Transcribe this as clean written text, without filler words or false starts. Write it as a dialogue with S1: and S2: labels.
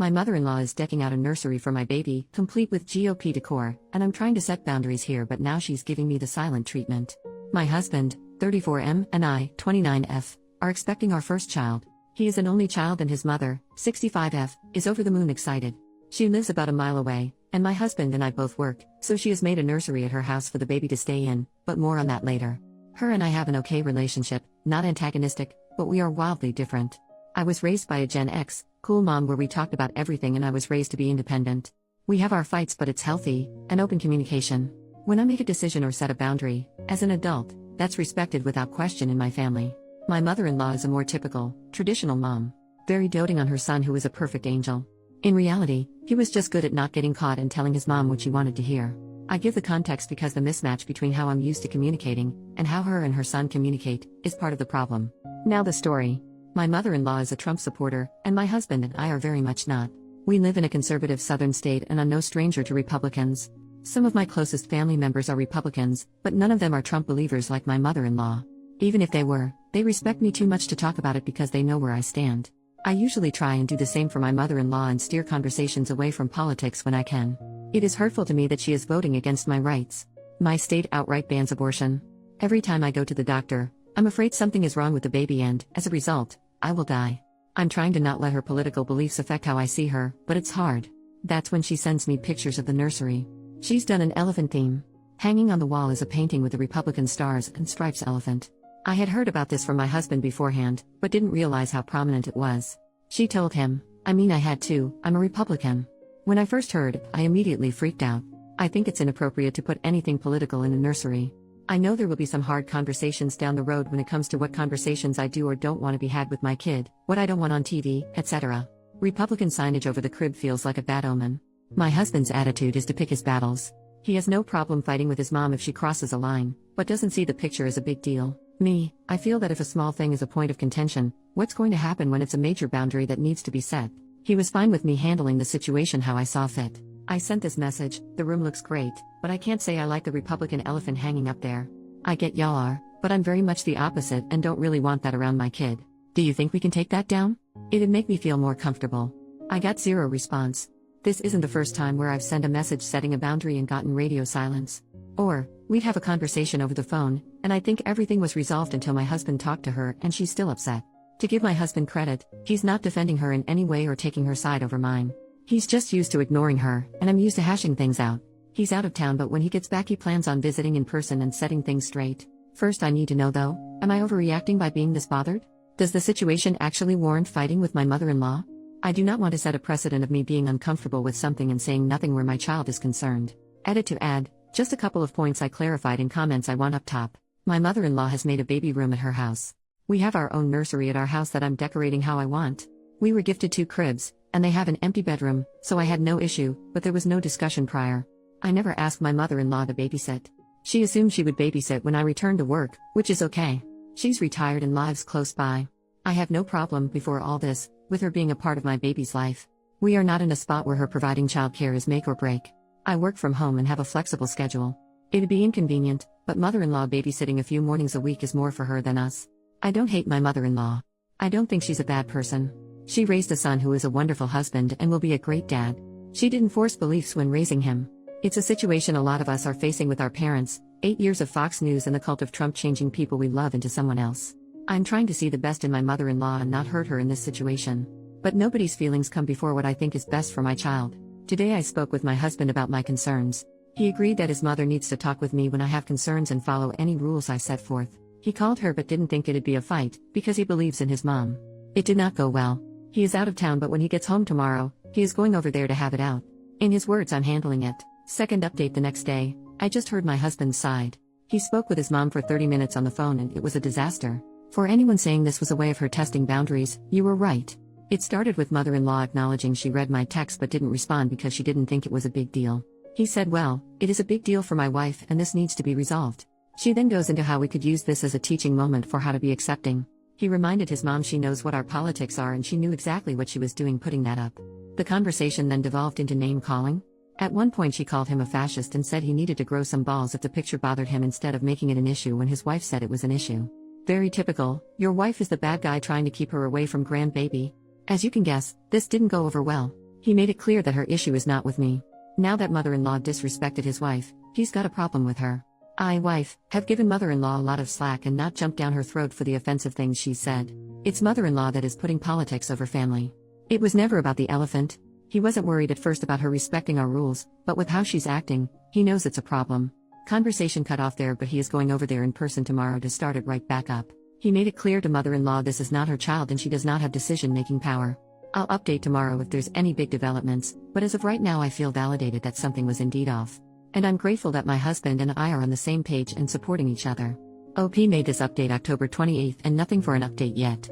S1: My mother-in-law is decking out a nursery for my baby, complete with GOP decor, and I'm trying to set boundaries here, but now she's giving me the silent treatment. My husband, 34M, and I, 29F, are expecting our first child. He is an only child and his mother, 65F, is over the moon excited. She lives about a mile away, and my husband and I both work, so she has made a nursery at her house for the baby to stay in, but more on that later. Her and I have an okay relationship, not antagonistic, but we are wildly different. I was raised by a Gen X, cool mom where we talked about everything, and I was raised to be independent. We have our fights, but it's healthy, and open communication. When I make a decision or set a boundary, as an adult, that's respected without question in my family. My mother-in-law is a more typical, traditional mom, very doting on her son who is a perfect angel. In reality, he was just good at not getting caught and telling his mom what she wanted to hear. I give the context because the mismatch between how I'm used to communicating and how her and her son communicate is part of the problem. Now the story. My mother-in-law is a Trump supporter, and my husband and I are very much not. We live in a conservative southern state and are no stranger to Republicans. Some of my closest family members are Republicans, but none of them are Trump believers like my mother-in-law. Even if they were, they respect me too much to talk about it because they know where I stand. I usually try and do the same for my mother-in-law and steer conversations away from politics when I can. It is hurtful to me that she is voting against my rights. My state outright bans abortion. Every time I go to the doctor, I'm afraid something is wrong with the baby and, as a result, I will die. I'm trying to not let her political beliefs affect how I see her, but it's hard. That's when she sends me pictures of the nursery. She's done an elephant theme. Hanging on the wall is a painting with the Republican stars and stripes elephant. I had heard about this from my husband beforehand, but didn't realize how prominent it was. She told him, I had to, I'm a Republican. When I first heard, I immediately freaked out. I think it's inappropriate to put anything political in a nursery. I know there will be some hard conversations down the road when it comes to what conversations I do or don't want to be had with my kid, what I don't want on TV, etc. Republican signage over the crib feels like a bad omen. My husband's attitude is to pick his battles. He has no problem fighting with his mom if she crosses a line, but doesn't see the picture as a big deal. Me, I feel that if a small thing is a point of contention, what's going to happen when it's a major boundary that needs to be set? He was fine with me handling the situation how I saw fit. I sent this message, the room looks great, but I can't say I like the Republican elephant hanging up there. I get y'all are, but I'm very much the opposite and don't really want that around my kid. Do you think we can take that down? It'd make me feel more comfortable. I got zero response. This isn't the first time where I've sent a message setting a boundary and gotten radio silence. Or, we'd have a conversation over the phone, and I think everything was resolved until my husband talked to her and she's still upset. To give my husband credit, he's not defending her in any way or taking her side over mine. He's just used to ignoring her, and I'm used to hashing things out. He's out of town, but when he gets back he plans on visiting in person and setting things straight. First I need to know though, am I overreacting by being this bothered? Does the situation actually warrant fighting with my mother-in-law? I do not want to set a precedent of me being uncomfortable with something and saying nothing where my child is concerned. Edit to add, just a couple of points I clarified in comments I want up top. My mother-in-law has made a baby room at her house. We have our own nursery at our house that I'm decorating how I want. We were gifted 2 cribs, and they have an empty bedroom, so I had no issue, but there was no discussion prior. I never asked my mother-in-law to babysit. She assumed she would babysit when I returned to work, which is okay. She's retired and lives close by. I have no problem, before all this, with her being a part of my baby's life. We are not in a spot where her providing childcare is make or break. I work from home and have a flexible schedule. It'd be inconvenient, but mother-in-law babysitting a few mornings a week is more for her than us. I don't hate my mother-in-law. I don't think she's a bad person. She raised a son who is a wonderful husband and will be a great dad. She didn't force beliefs when raising him. It's a situation a lot of us are facing with our parents, 8 years of Fox News and the cult of Trump changing people we love into someone else. I'm trying to see the best in my mother-in-law and not hurt her in this situation. But nobody's feelings come before what I think is best for my child. Today I spoke with my husband about my concerns. He agreed that his mother needs to talk with me when I have concerns and follow any rules I set forth. He called her but didn't think it'd be a fight, because he believes in his mom. It did not go well. He is out of town, but when he gets home tomorrow, he is going over there to have it out. In his words, I'm handling it. Second update the next day, I just heard my husband's side. He spoke with his mom for 30 minutes on the phone and it was a disaster. For anyone saying this was a way of her testing boundaries, you were right. It started with mother-in-law acknowledging she read my text but didn't respond because she didn't think it was a big deal. He said, well, it is a big deal for my wife and this needs to be resolved. She then goes into how we could use this as a teaching moment for how to be accepting. He reminded his mom she knows what our politics are and she knew exactly what she was doing putting that up. The conversation then devolved into name-calling. At one point she called him a fascist and said he needed to grow some balls if the picture bothered him instead of making it an issue when his wife said it was an issue. Very typical, your wife is the bad guy trying to keep her away from grandbaby. As you can guess, this didn't go over well. He made it clear that her issue is not with me. Now that mother-in-law disrespected his wife, he's got a problem with her. I, wife, have given mother-in-law a lot of slack and not jumped down her throat for the offensive things she said. It's mother-in-law that is putting politics over family. It was never about the elephant. He wasn't worried at first about her respecting our rules, but with how she's acting, he knows it's a problem. Conversation cut off there, but he is going over there in person tomorrow to start it right back up. He made it clear to mother-in-law this is not her child and she does not have decision-making power. I'll update tomorrow if there's any big developments, but as of right now I feel validated that something was indeed off. And I'm grateful that my husband and I are on the same page and supporting each other. OP made this update October 28th and nothing for an update yet.